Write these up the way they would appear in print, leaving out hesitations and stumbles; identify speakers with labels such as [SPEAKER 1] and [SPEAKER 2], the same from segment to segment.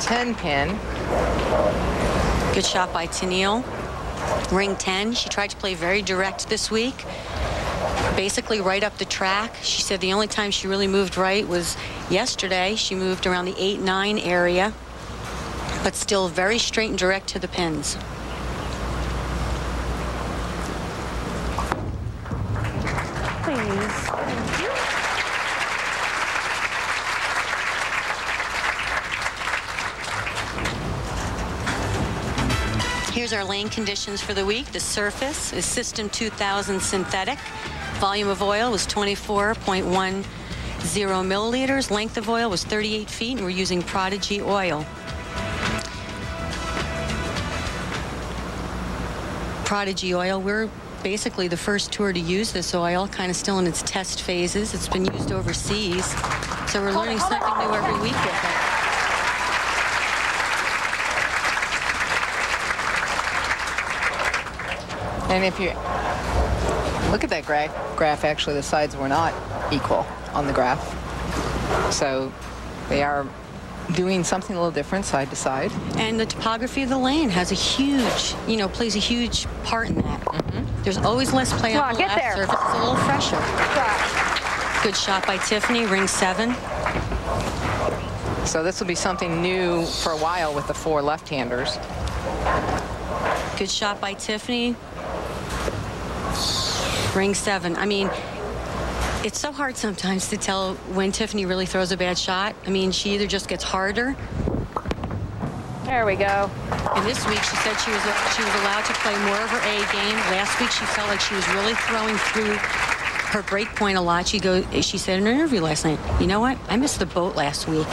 [SPEAKER 1] 10 pin.
[SPEAKER 2] Good shot by Tennelle. Ring 10. She tried to play very direct this week. Basically right up the track. She said the only time she really moved right was yesterday. She moved around the 8-9 area, but still very straight and direct to the pins.
[SPEAKER 3] Please.
[SPEAKER 2] Here's our lane conditions for the week. The surface is System 2000 synthetic. Volume of oil was 24.10 milliliters. Length of oil was 38 feet, and we're using Prodigy oil. Prodigy oil, we're basically the first tour to use this oil, kind of still in its test phases. It's been used overseas, so we're learning something new every week with it.
[SPEAKER 1] And if you look at that graph, actually the sides were not equal on the graph. So they are doing something a little different side to side. And
[SPEAKER 2] the topography of the lane has a huge, plays a huge part in that. There's always less play on the left surface. It's a little fresher. Good shot by Tiffany, ring 7.
[SPEAKER 1] So this will be something new for a while with the 4 left-handers.
[SPEAKER 2] Good shot by Tiffany. Ring 7. I mean, it's so hard sometimes to tell when Tiffany really throws a bad shot. I mean, she either just gets harder.
[SPEAKER 3] There we go.
[SPEAKER 2] And this week she said she was allowed to play more of her A game. Last week she felt like she was really throwing through her break point a lot. She said in an interview last night, you know what? I missed the boat last week.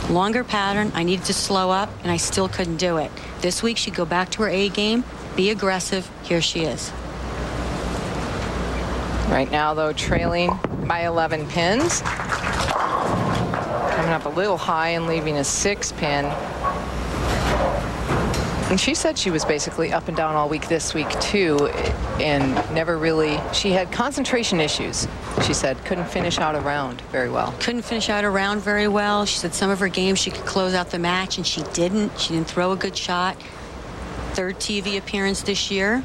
[SPEAKER 2] Longer pattern. I needed to slow up, and I still couldn't do it. This week she'd go back to her A game, be aggressive. Here she is.
[SPEAKER 1] Right now, though, trailing by 11 pins. Coming up a little high and leaving a 6 pin. And she said she was basically up and down all week this week, too, and never really, she had concentration issues, she said. Couldn't finish out a round very well.
[SPEAKER 2] Couldn't finish out a round very well. She said some of her games she could close out the match, and she didn't. She didn't throw a good shot. 3rd TV appearance this year.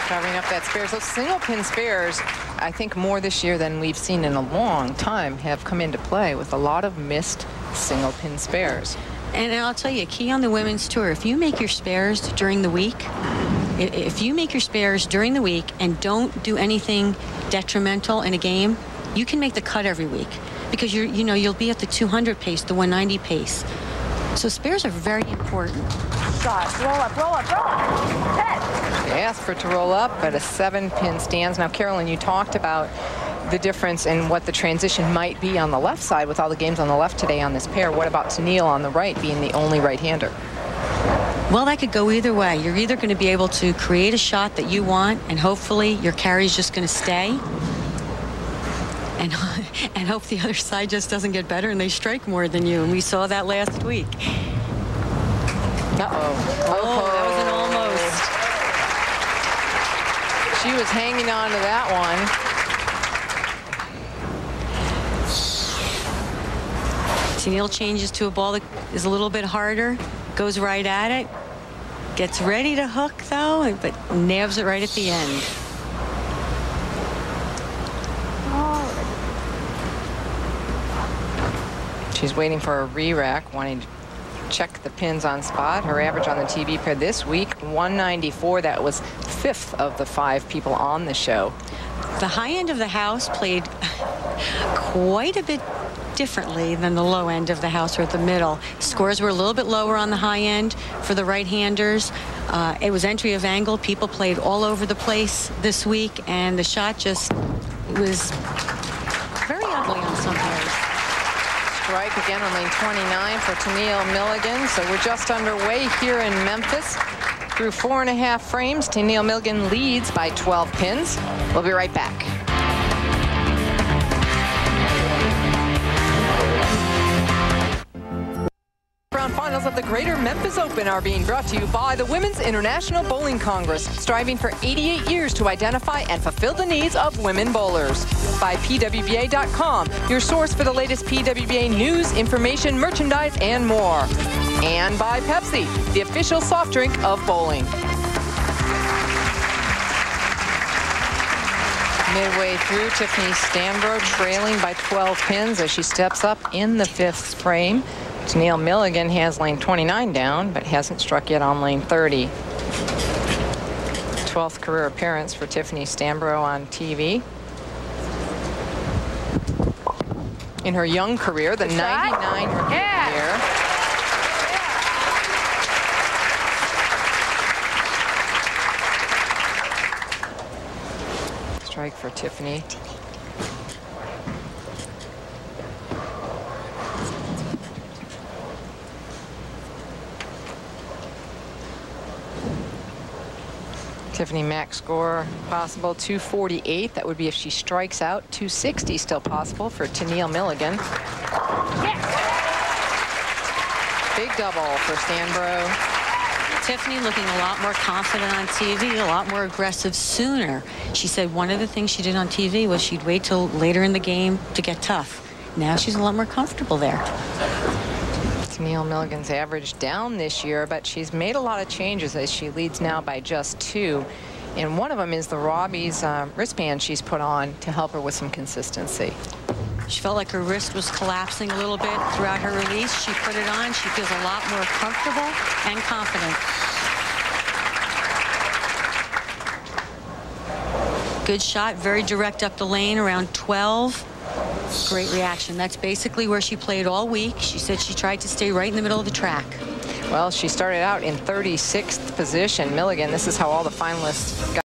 [SPEAKER 1] Covering up that spares. Those single pin spares, I think more this year than we've seen in a long time, have come into play with a lot of missed single pin spares.
[SPEAKER 2] And I'll tell you, key on the women's tour, if you make your spares during the week, and don't do anything detrimental in a game, you can make the cut every week because you'll be at the 200 pace, the 190 pace. So spares are very important.
[SPEAKER 3] God, roll up, roll up, roll up.
[SPEAKER 1] They asked for it to roll up, but a 7-pin stands. Now, Carolyn, you talked about the difference in what the transition might be on the left side with all the games on the left today on this pair. What about Tennelle on the right, being the only right-hander?
[SPEAKER 2] Well, that could go either way. You're either going to be able to create a shot that you want, and hopefully your carry's just going to stay, and hope the other side just doesn't get better and they strike more than you. And we saw that last week.
[SPEAKER 1] Uh-oh.
[SPEAKER 2] Oh, that was an almost.
[SPEAKER 1] She was hanging on to that one.
[SPEAKER 2] Tennelle changes to a ball that is a little bit harder, goes right at it, gets ready to hook, though, but nabs it right at the end.
[SPEAKER 1] She's waiting for a re-rack, wanting to check the pins on spot. Her average on the TV pair this week, 194. That was 5th of the 5 people on the show.
[SPEAKER 2] The high end of the house played quite a bit differently than the low end of the house, or at the middle. Scores were a little bit lower on the high end for the right-handers. It was entry of angle. People played all over the place this week, and the shot just was very ugly on some pairs.
[SPEAKER 1] Strike again on lane 29 for Tennelle Milligan. So we're just underway here in Memphis. Through 4.5 frames, Tennelle Milligan leads by 12 pins. We'll be right back. quarterfinals of the Greater Memphis Open are being brought to you by the Women's International Bowling Congress, striving for 88 years to identify and fulfill the needs of women bowlers. By PWBA.com, your source for the latest PWBA news, information, merchandise, and more. And by Pepsi, the official soft drink of bowling. Midway through, Tiffany Stanbrough trailing by 12 pins as she steps up in the 5th frame. Tennelle Milligan has lane 29 down, but hasn't struck yet on lane 30. 12th career appearance for Tiffany Stanbrough on TV. In her young career, the 99 rookie year. Strike for Tiffany. Tiffany max score possible 248. That would be if she strikes out. 260 still possible for Tennelle Milligan. Big double for Stanbrough.
[SPEAKER 2] Tiffany looking a lot more confident on TV, a lot more aggressive sooner. She said one of the things she did on TV was she'd wait till later in the game to get tough. Now she's a lot more comfortable there.
[SPEAKER 1] Tennelle Milligan's average down this year, but she's made a lot of changes as she leads now by just 2. And one of them is the Robbie's wristband she's put on to help her with some consistency.
[SPEAKER 2] She felt like her wrist was collapsing a little bit throughout her release. She put it on. She feels a lot more comfortable and confident. Good shot, very direct up the lane, around 12. Great reaction. That's basically where she played all week. She said she tried to stay right in the middle of the track.
[SPEAKER 1] Well, she started out in 36th position. Milligan, this is how all the finalists got